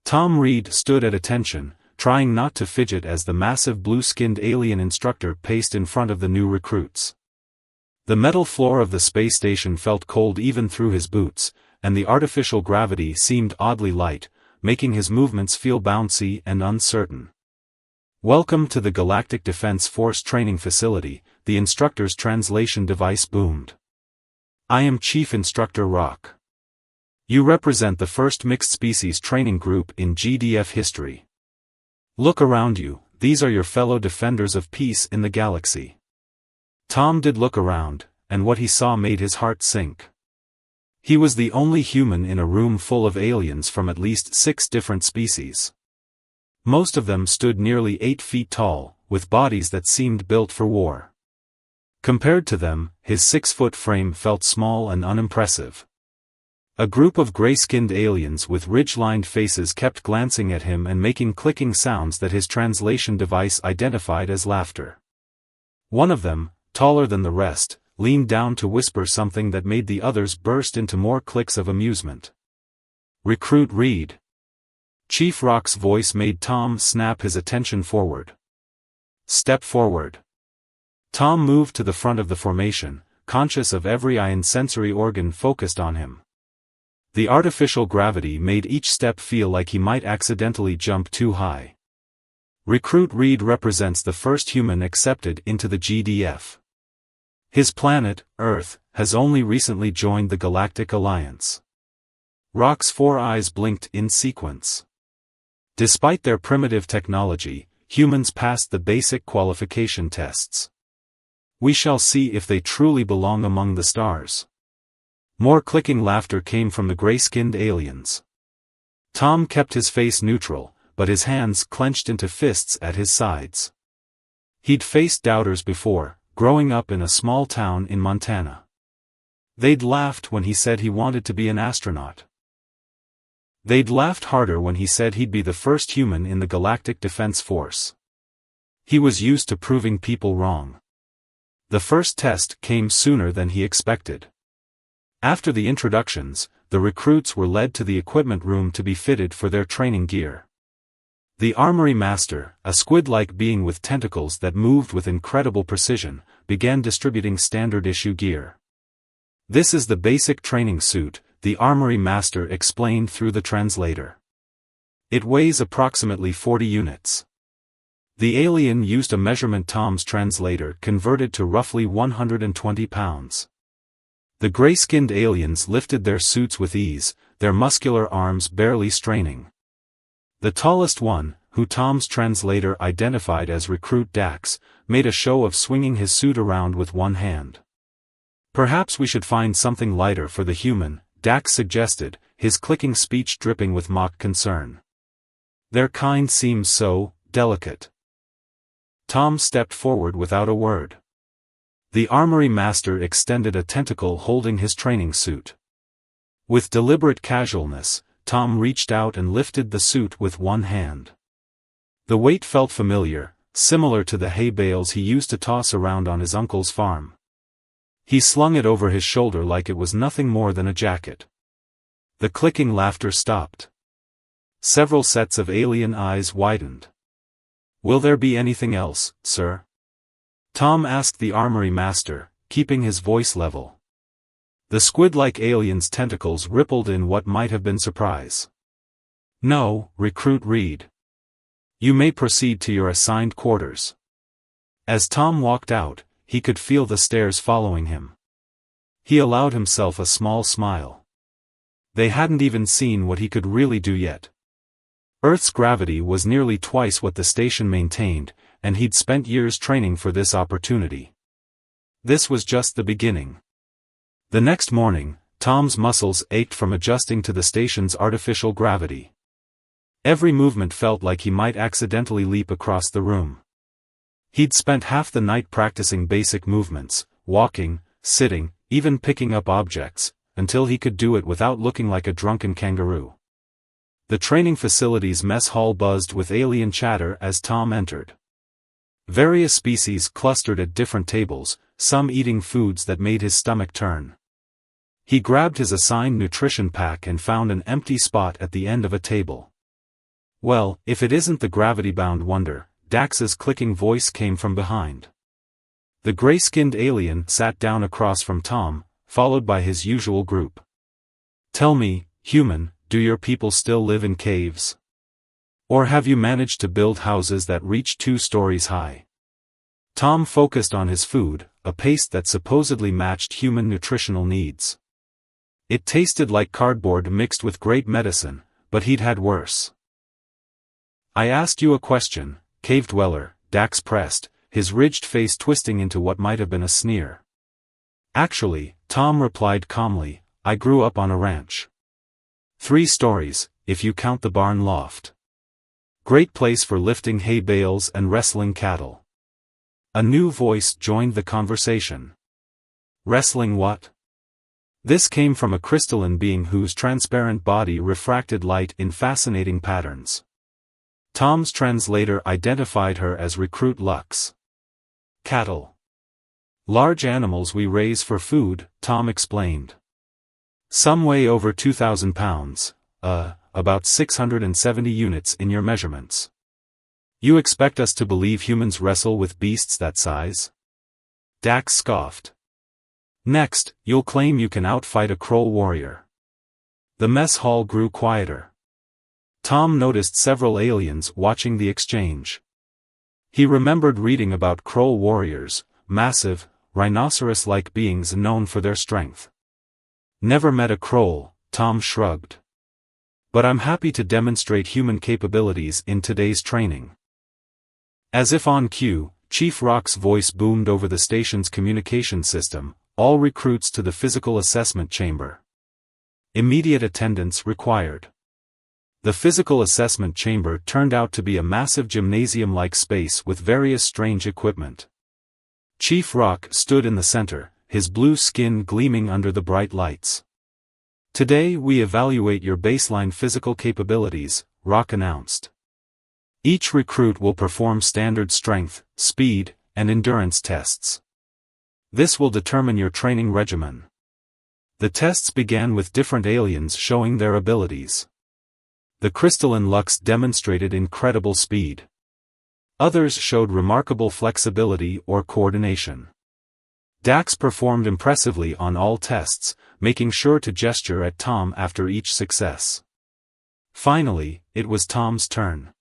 Tom Reed stood at attention, trying not to fidget as the massive blue-skinned alien instructor paced in front of the new recruits. The metal floor of the space station felt cold even through his boots, and the artificial gravity seemed oddly light, making his movements feel bouncy and uncertain. "Welcome to the Galactic Defense Force Training Facility," the instructor's translation device boomed. "I am Chief Instructor Rock. You represent the first mixed-species training group in GDF history. Look around you, these are your fellow defenders of peace in the galaxy." Tom did look around, and what he saw made his heart sink. He was the only human in a room full of aliens from at least 6 different species. Most of them stood nearly 8 feet tall, with bodies that seemed built for war. Compared to them, his 6-foot frame felt small and unimpressive. A group of gray-skinned aliens with ridge-lined faces kept glancing at him and making clicking sounds that his translation device identified as laughter. One of them, taller than the rest, leaned down to whisper something that made the others burst into more clicks of amusement. "Recruit Reed." Chief Rock's voice made Tom snap his attention forward. "Step forward." Tom moved to the front of the formation, conscious of every eye and sensory organ focused on him. The artificial gravity made each step feel like he might accidentally jump too high. Recruit Reed represents the first human accepted into the GDF. His planet, Earth, has only recently joined the Galactic Alliance. Rock's 4 eyes blinked in sequence. Despite their primitive technology, humans passed the basic qualification tests. We shall see if they truly belong among the stars. More clicking laughter came from the gray-skinned aliens. Tom kept his face neutral, but his hands clenched into fists at his sides. He'd faced doubters before, growing up in a small town in Montana. They'd laughed when he said he wanted to be an astronaut. They'd laughed harder when he said he'd be the first human in the Galactic Defense Force. He was used to proving people wrong. The first test came sooner than he expected. After the introductions, the recruits were led to the equipment room to be fitted for their training gear. The Armory Master, a squid-like being with tentacles that moved with incredible precision, began distributing standard-issue gear. "This is the basic training suit," the Armory Master explained through the translator. "It weighs approximately 40 units. The alien used a measurement Tom's translator converted to roughly 120 pounds. The gray-skinned aliens lifted their suits with ease, their muscular arms barely straining. The tallest one, who Tom's translator identified as Recruit Dax, made a show of swinging his suit around with one hand. "Perhaps we should find something lighter for the human," Dax suggested, his clicking speech dripping with mock concern. "Their kind seems so delicate." Tom stepped forward without a word. The Armory Master extended a tentacle holding his training suit. With deliberate casualness, Tom reached out and lifted the suit with one hand. The weight felt familiar, similar to the hay bales he used to toss around on his uncle's farm. He slung it over his shoulder like it was nothing more than a jacket. The clicking laughter stopped. Several sets of alien eyes widened. "Will there be anything else, sir?" Tom asked the Armory Master, keeping his voice level. The squid-like alien's tentacles rippled in what might have been surprise. "No, Recruit Reed. You may proceed to your assigned quarters." As Tom walked out, he could feel the stares following him. He allowed himself a small smile. They hadn't even seen what he could really do yet. Earth's gravity was nearly twice what the station maintained, and he'd spent years training for this opportunity. This was just the beginning. The next morning, Tom's muscles ached from adjusting to the station's artificial gravity. Every movement felt like he might accidentally leap across the room. He'd spent half the night practicing basic movements, walking, sitting, even picking up objects, until he could do it without looking like a drunken kangaroo. The training facility's mess hall buzzed with alien chatter as Tom entered. Various species clustered at different tables, some eating foods that made his stomach turn. He grabbed his assigned nutrition pack and found an empty spot at the end of a table. Well, if it isn't the gravity-bound wonder, Dax's clicking voice came from behind. The gray-skinned alien sat down across from Tom, followed by his usual group. Tell me, human, do your people still live in caves? Or have you managed to build houses that reach 2 stories high? Tom focused on his food, a paste that supposedly matched human nutritional needs. It tasted like cardboard mixed with great medicine, but he'd had worse. I asked you a question, cave dweller, Dax pressed, his ridged face twisting into what might have been a sneer. Actually, Tom replied calmly, I grew up on a ranch. 3 stories, if you count the barn loft. Great place for lifting hay bales and wrestling cattle. A new voice joined the conversation. Wrestling what? This came from a crystalline being whose transparent body refracted light in fascinating patterns. Tom's translator identified her as Recruit Lux. Cattle. Large animals we raise for food, Tom explained. Some weigh over 2,000 pounds, about 670 units in your measurements. You expect us to believe humans wrestle with beasts that size? Dax scoffed. Next, you'll claim you can outfight a Kroll warrior. The mess hall grew quieter. Tom noticed several aliens watching the exchange. He remembered reading about Kroll warriors, massive, rhinoceros-like beings known for their strength. Never met a Kroll, Tom shrugged. But I'm happy to demonstrate human capabilities in today's training. As if on cue, Chief Rock's voice boomed over the station's communication system, all recruits to the physical assessment chamber. Immediate attendance required. The physical assessment chamber turned out to be a massive gymnasium-like space with various strange equipment. Chief Rock stood in the center, his blue skin gleaming under the bright lights. Today we evaluate your baseline physical capabilities, Rock announced. Each recruit will perform standard strength, speed, and endurance tests. This will determine your training regimen. The tests began with different aliens showing their abilities. The crystalline Lux demonstrated incredible speed. Others showed remarkable flexibility or coordination. Dax performed impressively on all tests, making sure to gesture at Tom after each success. Finally, it was Tom's turn.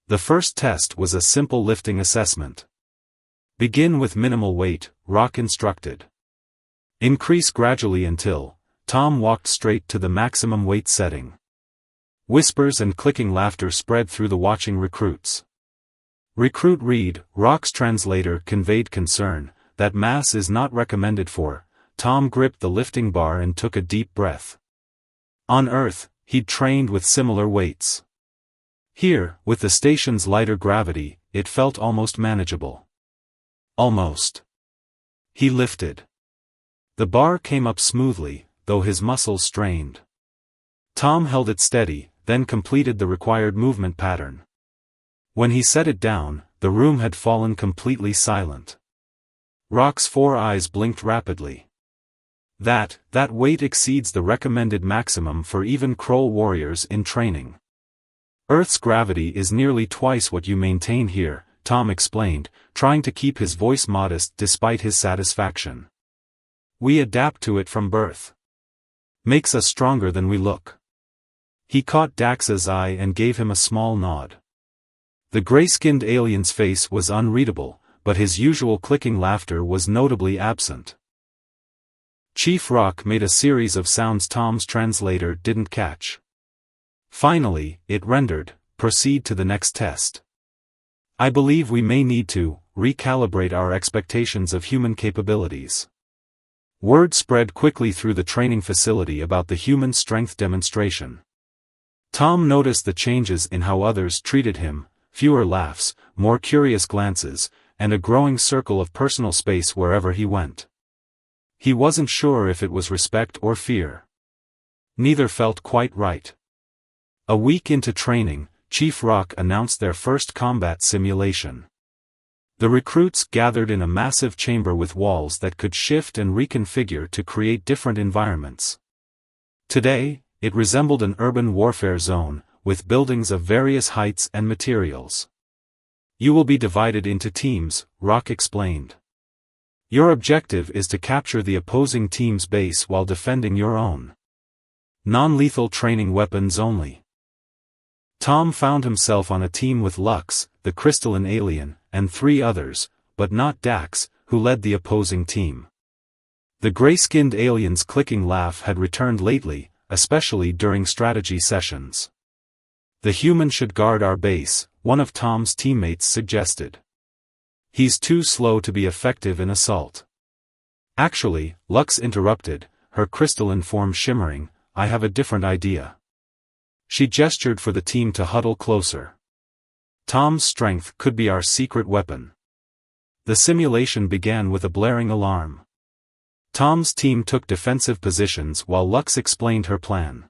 The first test was a simple lifting assessment. Begin with minimal weight, Rock instructed. Increase gradually until Tom walked straight to the maximum weight setting. Whispers and clicking laughter spread through the watching recruits. Recruit Reed, Rock's translator, conveyed concern that mass is not recommended for. Tom gripped the lifting bar and took a deep breath. On Earth, he'd trained with similar weights. Here, with the station's lighter gravity, it felt almost manageable. Almost. He lifted. The bar came up smoothly, though his muscles strained. Tom held it steady, then completed the required movement pattern. When he set it down, the room had fallen completely silent. Rock's 4 eyes blinked rapidly. That weight exceeds the recommended maximum for even Kroll warriors in training. Earth's gravity is nearly twice what you maintain here, Tom explained, trying to keep his voice modest despite his satisfaction. We adapt to it from birth. Makes us stronger than we look. He caught Dax's eye and gave him a small nod. The gray-skinned alien's face was unreadable, but his usual clicking laughter was notably absent. Chief Rock made a series of sounds Tom's translator didn't catch. Finally, it rendered, proceed to the next test. I believe we may need to recalibrate our expectations of human capabilities. Word spread quickly through the training facility about the human strength demonstration. Tom noticed the changes in how others treated him, fewer laughs, more curious glances, and a growing circle of personal space wherever he went. He wasn't sure if it was respect or fear. Neither felt quite right. A week into training, Chief Rock announced their first combat simulation. The recruits gathered in a massive chamber with walls that could shift and reconfigure to create different environments. Today, it resembled an urban warfare zone, with buildings of various heights and materials. You will be divided into teams, Rock explained. Your objective is to capture the opposing team's base while defending your own. Non-lethal training weapons only. Tom found himself on a team with Lux, the crystalline alien, and 3 others, but not Dax, who led the opposing team. The gray-skinned alien's clicking laugh had returned lately, especially during strategy sessions. The human should guard our base, one of Tom's teammates suggested. He's too slow to be effective in assault. Actually, Lux interrupted, her crystalline form shimmering, I have a different idea. She gestured for the team to huddle closer. Tom's strength could be our secret weapon. The simulation began with a blaring alarm. Tom's team took defensive positions while Lux explained her plan.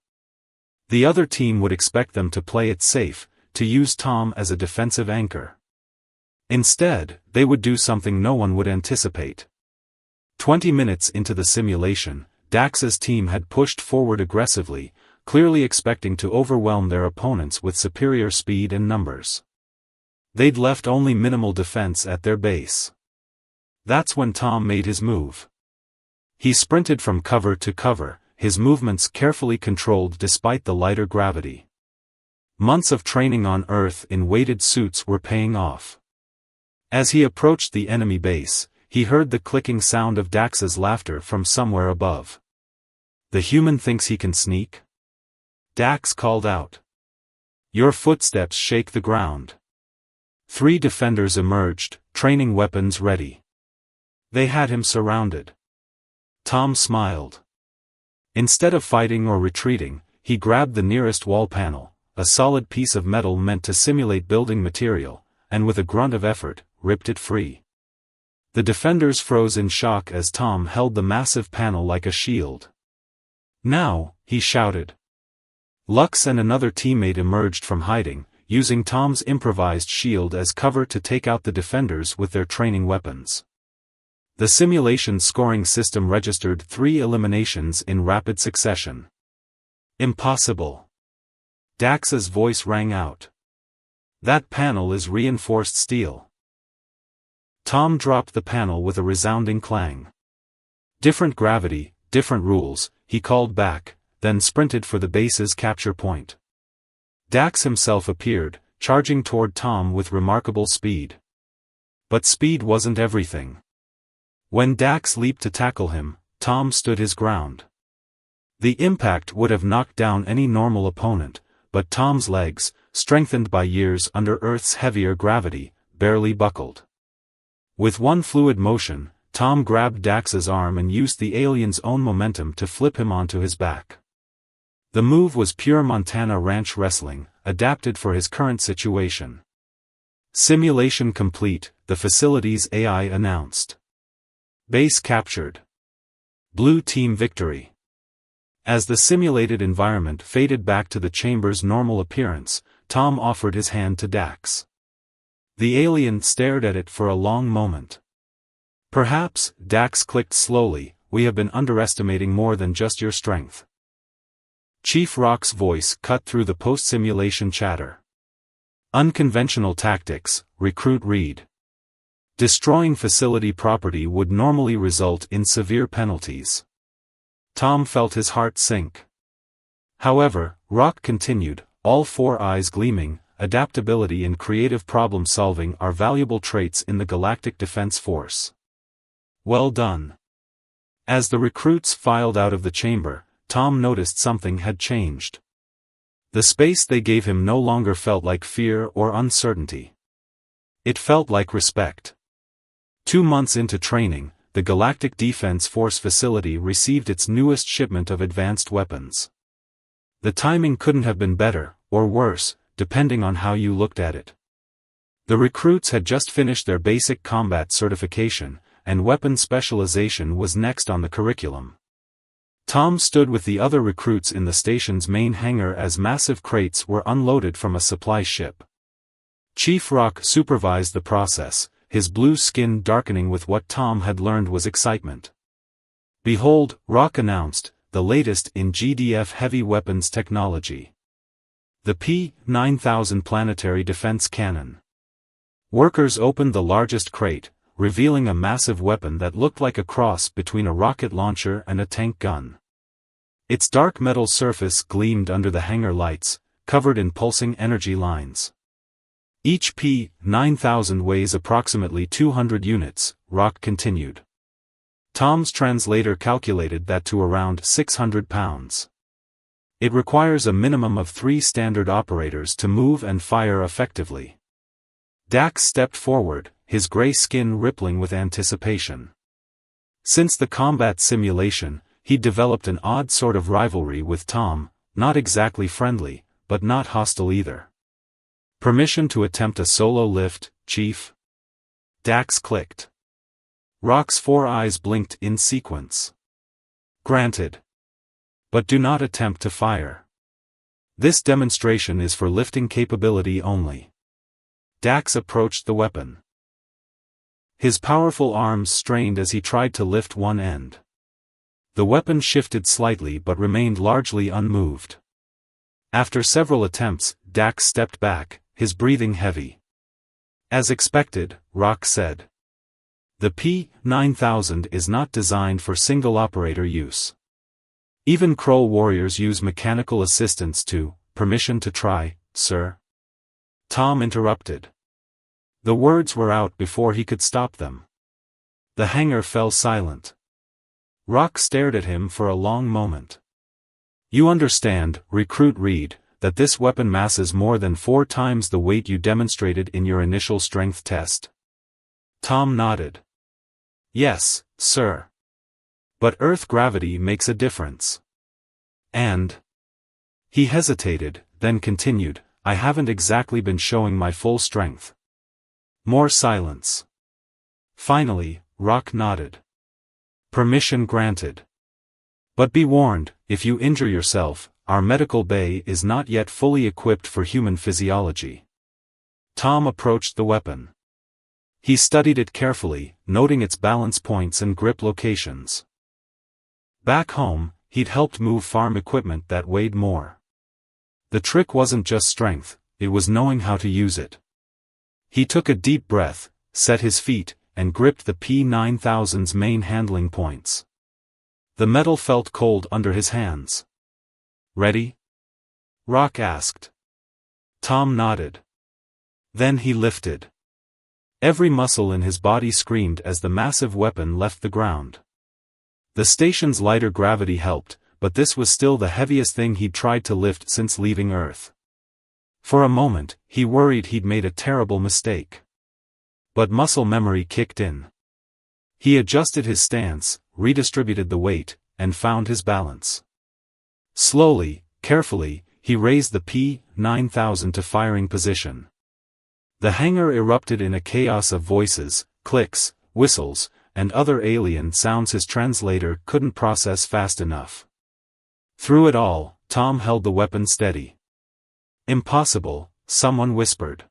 The other team would expect them to play it safe, to use Tom as a defensive anchor. Instead, they would do something no one would anticipate. 20 minutes into the simulation, Dax's team had pushed forward aggressively, clearly expecting to overwhelm their opponents with superior speed and numbers. They'd left only minimal defense at their base. That's when Tom made his move. He sprinted from cover to cover, his movements carefully controlled despite the lighter gravity. Months of training on Earth in weighted suits were paying off. As he approached the enemy base, he heard the clicking sound of Dax's laughter from somewhere above. The human thinks he can sneak? Dax called out. Your footsteps shake the ground. 3 defenders emerged, training weapons ready. They had him surrounded. Tom smiled. Instead of fighting or retreating, he grabbed the nearest wall panel, a solid piece of metal meant to simulate building material, and with a grunt of effort, ripped it free. The defenders froze in shock as Tom held the massive panel like a shield. Now, he shouted. Lux and another teammate emerged from hiding, using Tom's improvised shield as cover to take out the defenders with their training weapons. The simulation scoring system registered 3 eliminations in rapid succession. Impossible. Dax's voice rang out. That panel is reinforced steel. Tom dropped the panel with a resounding clang. Different gravity, different rules, he called back, then sprinted for the base's capture point. Dax himself appeared, charging toward Tom with remarkable speed. But speed wasn't everything. When Dax leaped to tackle him, Tom stood his ground. The impact would have knocked down any normal opponent, but Tom's legs, strengthened by years under Earth's heavier gravity, barely buckled. With one fluid motion, Tom grabbed Dax's arm and used the alien's own momentum to flip him onto his back. The move was pure Montana Ranch wrestling, adapted for his current situation. Simulation complete, the facility's AI announced. Base captured. Blue team victory. As the simulated environment faded back to the chamber's normal appearance, Tom offered his hand to Dax. The alien stared at it for a long moment. Perhaps, Dax clicked slowly, we have been underestimating more than just your strength. Chief Rock's voice cut through the post-simulation chatter. Unconventional tactics, Recruit Reed. Destroying facility property would normally result in severe penalties. Tom felt his heart sink. However, Rock continued, all 4 eyes gleaming, adaptability and creative problem-solving are valuable traits in the Galactic Defense Force. Well done. As the recruits filed out of the chamber, Tom noticed something had changed. The space they gave him no longer felt like fear or uncertainty. It felt like respect. 2 months into training, the Galactic Defense Force facility received its newest shipment of advanced weapons. The timing couldn't have been better, or worse, depending on how you looked at it. The recruits had just finished their basic combat certification, and weapon specialization was next on the curriculum. Tom stood with the other recruits in the station's main hangar as massive crates were unloaded from a supply ship. Chief Rock supervised the process, his blue skin darkening with what Tom had learned was excitement. Behold, Rock announced, the latest in GDF heavy weapons technology. The P-9000 planetary defense cannon. Workers opened the largest crate, revealing a massive weapon that looked like a cross between a rocket launcher and a tank gun. Its dark metal surface gleamed under the hangar lights, covered in pulsing energy lines. Each P-9000 weighs approximately 200 units, Rock continued. Tom's translator calculated that to around 600 pounds. It requires a minimum of 3 standard operators to move and fire effectively. Dax stepped forward, his gray skin rippling with anticipation. Since the combat simulation, he'd developed an odd sort of rivalry with Tom, not exactly friendly, but not hostile either. Permission to attempt a solo lift, Chief? Dax clicked. Rock's 4 eyes blinked in sequence. Granted. But do not attempt to fire. This demonstration is for lifting capability only. Dax approached the weapon. His powerful arms strained as he tried to lift one end. The weapon shifted slightly but remained largely unmoved. After several attempts, Dax stepped back, his breathing heavy. As expected, Rock said. The P-9000 is not designed for single-operator use. Even Kroll warriors use mechanical assistance to, permission to try, sir? Tom interrupted. The words were out before he could stop them. The hangar fell silent. Rock stared at him for a long moment. You understand, Recruit Reed, that this weapon masses more than 4 times the weight you demonstrated in your initial strength test? Tom nodded. Yes, sir. But Earth gravity makes a difference. And? He hesitated, then continued, I haven't exactly been showing my full strength. More silence. Finally, Rock nodded. Permission granted. But be warned, if you injure yourself, our medical bay is not yet fully equipped for human physiology. Tom approached the weapon. He studied it carefully, noting its balance points and grip locations. Back home, he'd helped move farm equipment that weighed more. The trick wasn't just strength, it was knowing how to use it. He took a deep breath, set his feet, and gripped the P-9000's main handling points. The metal felt cold under his hands. Ready? Rock asked. Tom nodded. Then he lifted. Every muscle in his body screamed as the massive weapon left the ground. The station's lighter gravity helped, but this was still the heaviest thing he'd tried to lift since leaving Earth. For a moment, he worried he'd made a terrible mistake. But muscle memory kicked in. He adjusted his stance, redistributed the weight, and found his balance. Slowly, carefully, he raised the P-9000 to firing position. The hangar erupted in a chaos of voices, clicks, whistles, and other alien sounds his translator couldn't process fast enough. Through it all, Tom held the weapon steady. Impossible, someone whispered.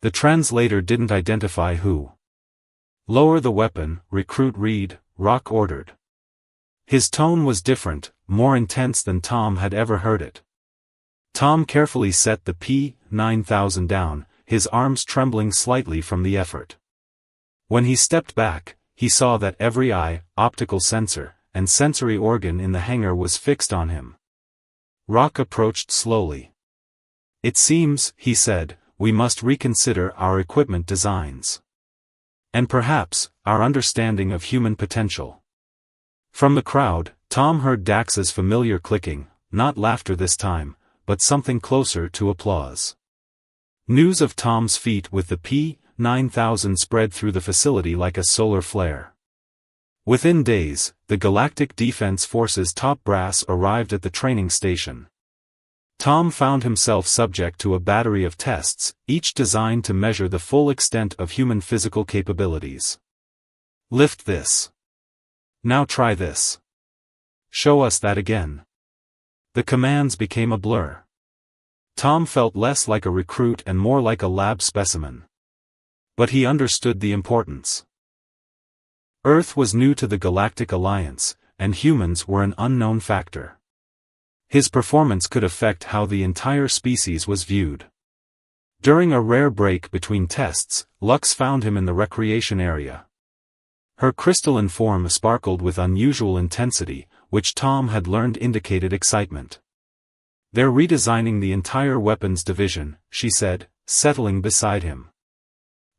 The translator didn't identify who. Lower the weapon, Recruit Reed, Rock ordered. His tone was different, more intense than Tom had ever heard it. Tom carefully set the P-9000 down, his arms trembling slightly from the effort. When he stepped back, he saw that every eye, optical sensor, and sensory organ in the hangar was fixed on him. Rock approached slowly. It seems, he said, we must reconsider our equipment designs. And perhaps, our understanding of human potential. From the crowd, Tom heard Dax's familiar clicking, not laughter this time, but something closer to applause. News of Tom's feat with the P-9000 spread through the facility like a solar flare. Within days, the Galactic Defense Force's top brass arrived at the training station. Tom found himself subject to a battery of tests, each designed to measure the full extent of human physical capabilities. Lift this. Now try this. Show us that again. The commands became a blur. Tom felt less like a recruit and more like a lab specimen. But he understood the importance. Earth was new to the Galactic Alliance, and humans were an unknown factor. His performance could affect how the entire species was viewed. During a rare break between tests, Lux found him in the recreation area. Her crystalline form sparkled with unusual intensity, which Tom had learned indicated excitement. "They're redesigning the entire weapons division," she said, settling beside him.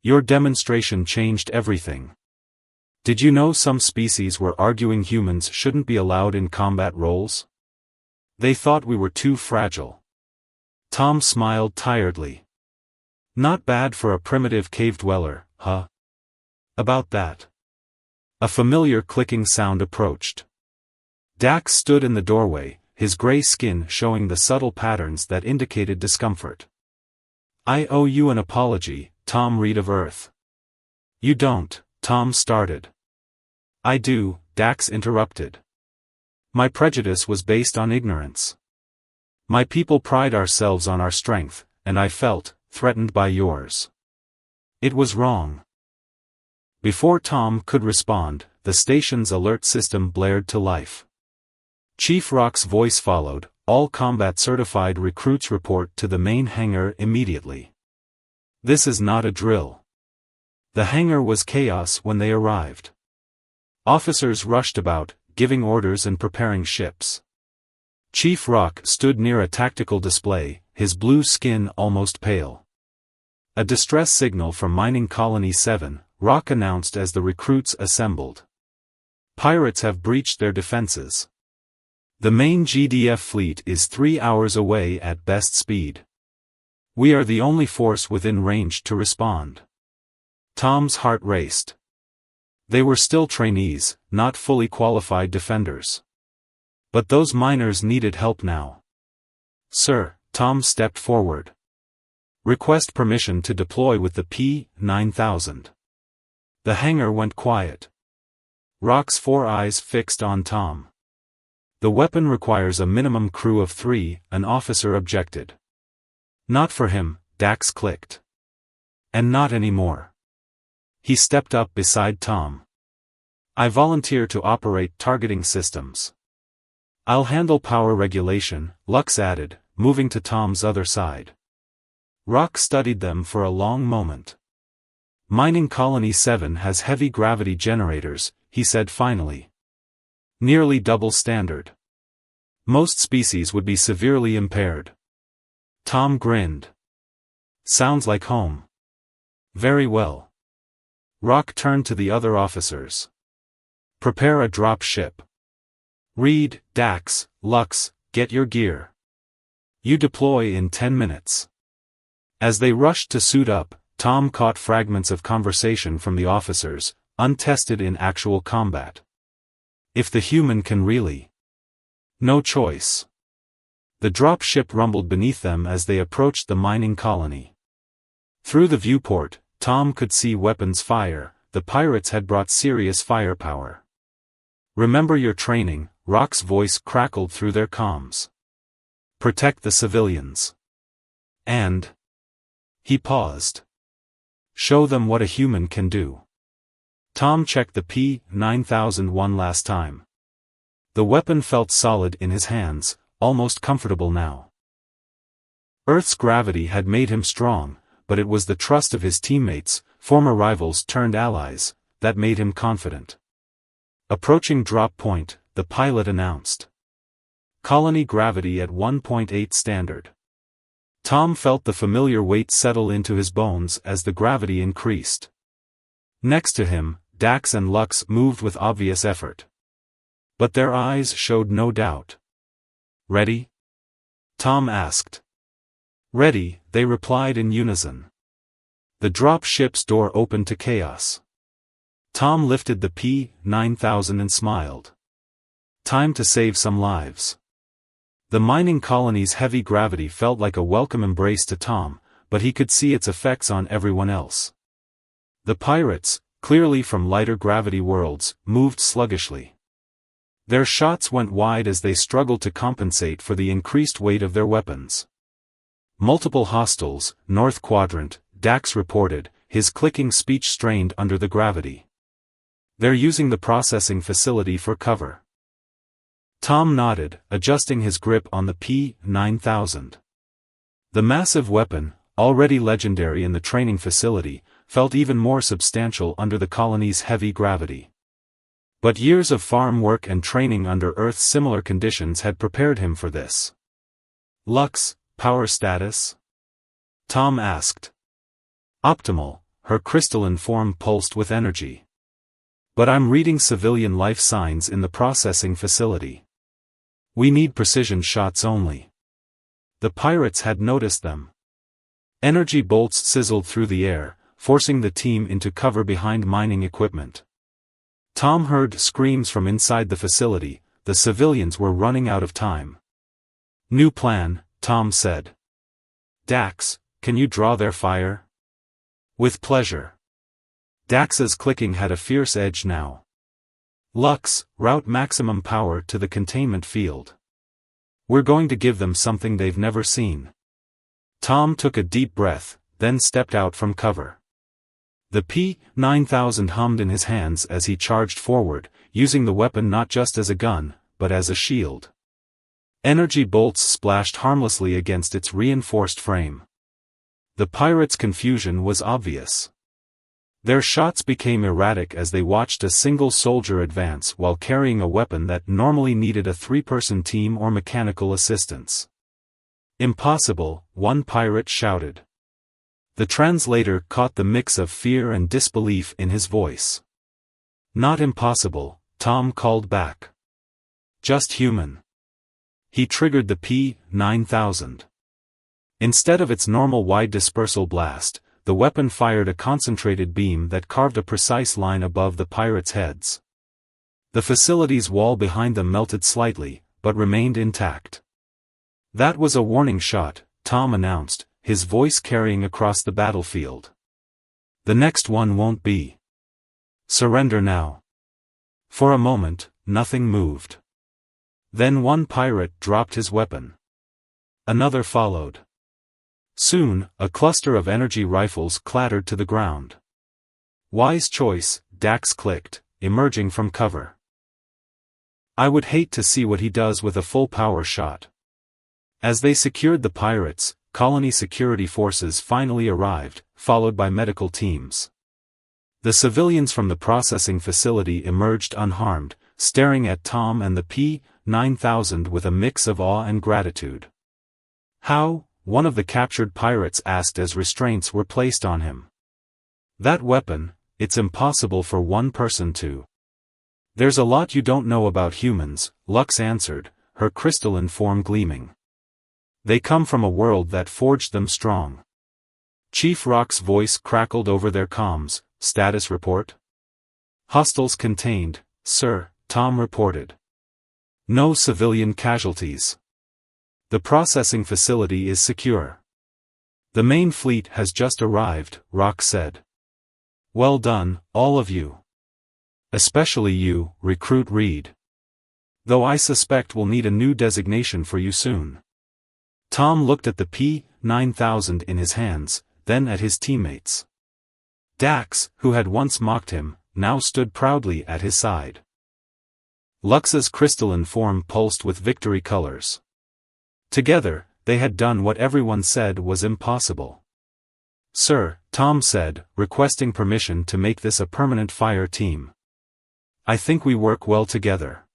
"Your demonstration changed everything. Did you know some species were arguing humans shouldn't be allowed in combat roles? They thought we were too fragile." Tom smiled tiredly. "Not bad for a primitive cave dweller, huh?" "About that." A familiar clicking sound approached. Dax stood in the doorway, his gray skin showing the subtle patterns that indicated discomfort. "I owe you an apology, Tom Reed of Earth." "You don't," Tom started. "I do," Dax interrupted. "My prejudice was based on ignorance. My people pride ourselves on our strength, and I felt threatened by yours. It was wrong." Before Tom could respond, the station's alert system blared to life. Chief Rock's voice followed, "All combat-certified recruits report to the main hangar immediately. This is not a drill." The hangar was chaos when they arrived. Officers rushed about, giving orders and preparing ships. Chief Rock stood near a tactical display, his blue skin almost pale. "A distress signal from Mining Colony 7, Rock announced as the recruits assembled. "Pirates have breached their defenses. The main GDF fleet is 3 hours away at best speed. We are the only force within range to respond." Tom's heart raced. They were still trainees, not fully qualified defenders. But those miners needed help now. "Sir," Tom stepped forward. "Request permission to deploy with the P-9000. The hangar went quiet. Rock's 4 eyes fixed on Tom. "The weapon requires a minimum crew of 3, an officer objected. "Not for him," Dax clicked. "And not anymore." He stepped up beside Tom. "I volunteer to operate targeting systems." "I'll handle power regulation," Lux added, moving to Tom's other side. Rock studied them for a long moment. "Mining Colony 7 has heavy gravity generators," he said finally. "Nearly double standard. Most species would be severely impaired." Tom grinned. "Sounds like home." "Very well." Rock turned to the other officers. "Prepare a drop ship. Reed, Dax, Lux, get your gear. You deploy in 10 minutes." As they rushed to suit up, Tom caught fragments of conversation from the officers, untested in actual combat. "If the human can really." "No choice." The drop ship rumbled beneath them as they approached the mining colony. Through the viewport, Tom could see weapons fire. The pirates had brought serious firepower. "Remember your training," Rock's voice crackled through their comms. "Protect the civilians. And..." He paused. "Show them what a human can do." Tom checked the P-9000 one last time. The weapon felt solid in his hands, almost comfortable now. Earth's gravity had made him strong, but it was the trust of his teammates, former rivals turned allies, that made him confident. Approaching drop point, the pilot announced. "Colony gravity at 1.8 standard." Tom felt the familiar weight settle into his bones as the gravity increased. Next to him, Dax and Lux moved with obvious effort. But their eyes showed no doubt. "Ready?" Tom asked. "Ready," they replied in unison. The drop ship's door opened to chaos. Tom lifted the P-9000 and smiled. Time to save some lives. The mining colony's heavy gravity felt like a welcome embrace to Tom, but he could see its effects on everyone else. The pirates, clearly from lighter gravity worlds, moved sluggishly. Their shots went wide as they struggled to compensate for the increased weight of their weapons. "Multiple hostiles, North Quadrant," Dax reported, his clicking speech strained under the gravity. "They're using the processing facility for cover." Tom nodded, adjusting his grip on the P-9000. The massive weapon, already legendary in the training facility, felt even more substantial under the colony's heavy gravity. But years of farm work and training under Earth's similar conditions had prepared him for this. Lux, power status? Tom asked. Optimal, her crystalline form pulsed with energy. But I'm reading civilian life signs in the processing facility. We need precision shots only. The pirates had noticed them. Energy bolts sizzled through the air, forcing the team into cover behind mining equipment. Tom heard screams from inside the facility. The civilians were running out of time. New plan, Tom said. Dax, can you draw their fire? With pleasure. Dax's clicking had a fierce edge now. Lux, route maximum power to the containment field. We're going to give them something they've never seen. Tom took a deep breath, then stepped out from cover. The P-9000 hummed in his hands as he charged forward, using the weapon not just as a gun, but as a shield. Energy bolts splashed harmlessly against its reinforced frame. The pirates' confusion was obvious. Their shots became erratic as they watched a single soldier advance while carrying a weapon that normally needed a three-person team or mechanical assistance. Impossible, one pirate shouted. The translator caught the mix of fear and disbelief in his voice. Not impossible, Tom called back. Just human. He triggered the P-9000. Instead of its normal wide dispersal blast, the weapon fired a concentrated beam that carved a precise line above the pirates' heads. The facility's wall behind them melted slightly, but remained intact. That was a warning shot, Tom announced, his voice carrying across the battlefield. The next one won't be. Surrender now. For a moment, nothing moved. Then one pirate dropped his weapon. Another followed. Soon, a cluster of energy rifles clattered to the ground. Wise choice, Dax clicked, emerging from cover. I would hate to see what he does with a full power shot. As they secured the pirates, colony security forces finally arrived, followed by medical teams. The civilians from the processing facility emerged unharmed, staring at Tom and the P-9000 with a mix of awe and gratitude. How? One of the captured pirates asked as restraints were placed on him. That weapon, it's impossible for one person to. There's a lot you don't know about humans, Lux answered, her crystalline form gleaming. They come from a world that forged them strong. Chief Rock's voice crackled over their comms. Status report? Hostiles contained, sir, Tom reported. No civilian casualties. The processing facility is secure. The main fleet has just arrived, Rock said. Well done, all of you. Especially you, Recruit Reed. Though I suspect we'll need a new designation for you soon. Tom looked at the P-9000 in his hands, then at his teammates. Dax, who had once mocked him, now stood proudly at his side. Lux's crystalline form pulsed with victory colors. Together, they had done what everyone said was impossible. Sir, Tom said, requesting permission to make this a permanent fire team. I think we work well together.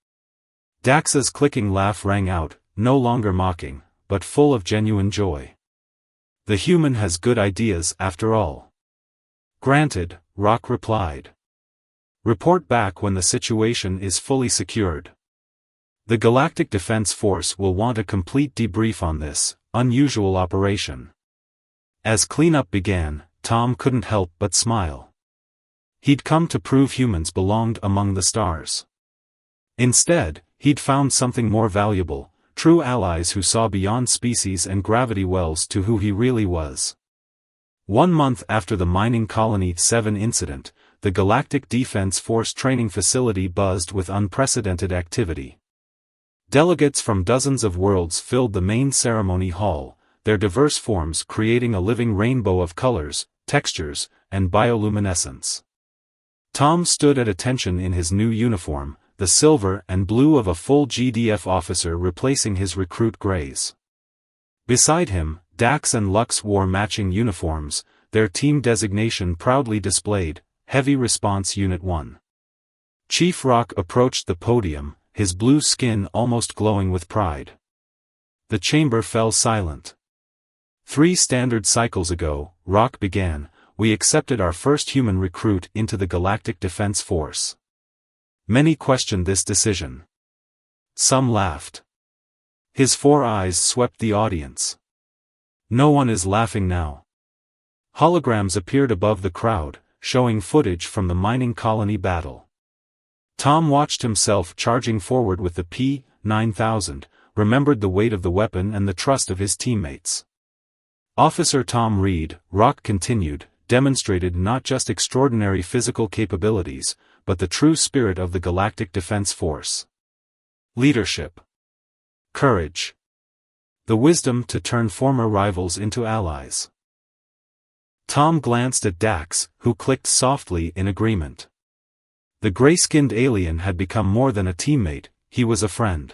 Dax's clicking laugh rang out, no longer mocking, but full of genuine joy. The human has good ideas after all. Granted, Rock replied. Report back when the situation is fully secured. The Galactic Defense Force will want a complete debrief on this unusual operation. As cleanup began, Tom couldn't help but smile. He'd come to prove humans belonged among the stars. Instead, he'd found something more valuable, true allies who saw beyond species and gravity wells to who he really was. 1 month after the Mining Colony 7 incident, the Galactic Defense Force training facility buzzed with unprecedented activity. Delegates from dozens of worlds filled the main ceremony hall, their diverse forms creating a living rainbow of colors, textures, and bioluminescence. Tom stood at attention in his new uniform, the silver and blue of a full GDF officer replacing his recruit grays. Beside him, Dax and Lux wore matching uniforms, their team designation proudly displayed, Heavy Response Unit 1. Chief Rock approached the podium, his blue skin almost glowing with pride. The chamber fell silent. 3 standard cycles ago, Rock began, we accepted our first human recruit into the Galactic Defense Force. Many questioned this decision. Some laughed. His 4 eyes swept the audience. No one is laughing now. Holograms appeared above the crowd, showing footage from the mining colony battle. Tom watched himself charging forward with the P-9000, remembered the weight of the weapon and the trust of his teammates. Officer Tom Reed, Rock continued, demonstrated not just extraordinary physical capabilities, but the true spirit of the Galactic Defense Force. Leadership. Courage. The wisdom to turn former rivals into allies. Tom glanced at Dax, who clicked softly in agreement. The gray-skinned alien had become more than a teammate, he was a friend.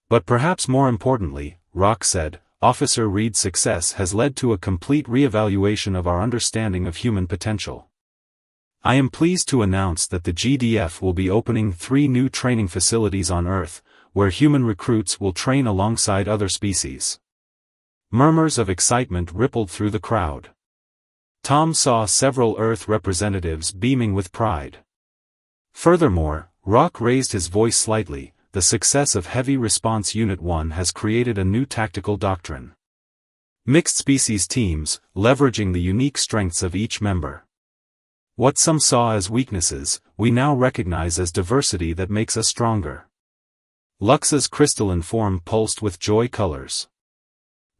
But perhaps more importantly, Rock said, Officer Reed's success has led to a complete re-evaluation of our understanding of human potential. I am pleased to announce that the GDF will be opening 3 new training facilities on Earth, where human recruits will train alongside other species. Murmurs of excitement rippled through the crowd. Tom saw several Earth representatives beaming with pride. Furthermore, Rock raised his voice slightly, the success of Heavy Response Unit 1 has created a new tactical doctrine. Mixed species teams, leveraging the unique strengths of each member. What some saw as weaknesses, we now recognize as diversity that makes us stronger. Lux's crystalline form pulsed with joy colors.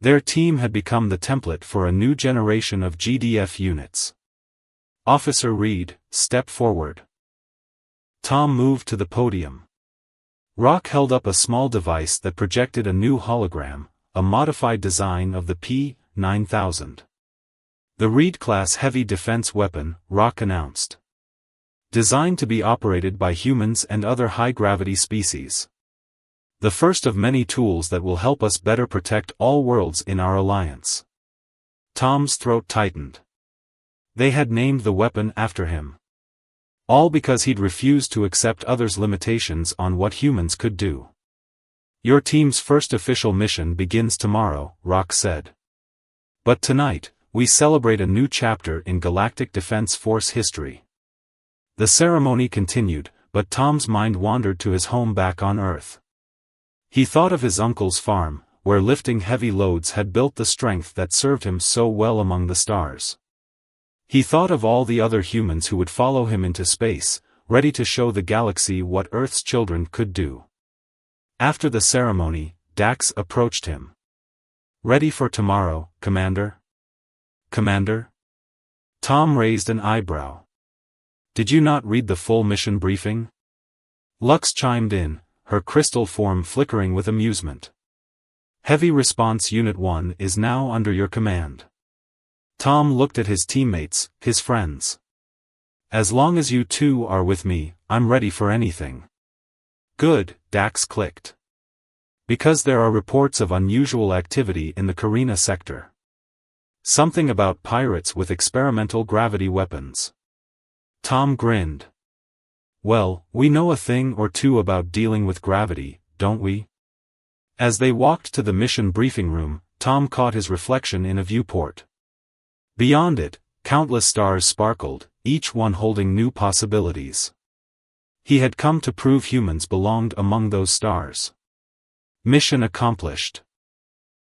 Their team had become the template for a new generation of GDF units. Officer Reed, step forward. Tom moved to the podium. Rock held up a small device that projected a new hologram, a modified design of the P-9000. The Reed-class heavy defense weapon, Rock announced. Designed to be operated by humans and other high-gravity species. The first of many tools that will help us better protect all worlds in our alliance. Tom's throat tightened. They had named the weapon after him. All because he'd refused to accept others' limitations on what humans could do. Your team's first official mission begins tomorrow, Rock said. But tonight, we celebrate a new chapter in Galactic Defense Force history. The ceremony continued, but Tom's mind wandered to his home back on Earth. He thought of his uncle's farm, where lifting heavy loads had built the strength that served him so well among the stars. He thought of all the other humans who would follow him into space, ready to show the galaxy what Earth's children could do. After the ceremony, Dax approached him. Ready for tomorrow, Commander? Commander? Tom raised an eyebrow. Did you not read the full mission briefing? Lux chimed in, her crystal form flickering with amusement. Heavy Response Unit 1 is now under your command. Tom looked at his teammates, his friends. As long as you two are with me, I'm ready for anything. Good, Dax clicked. Because there are reports of unusual activity in the Carina sector. Something about pirates with experimental gravity weapons. Tom grinned. Well, we know a thing or two about dealing with gravity, don't we? As they walked to the mission briefing room, Tom caught his reflection in a viewport. Beyond it, countless stars sparkled, each one holding new possibilities. He had come to prove humans belonged among those stars. Mission accomplished.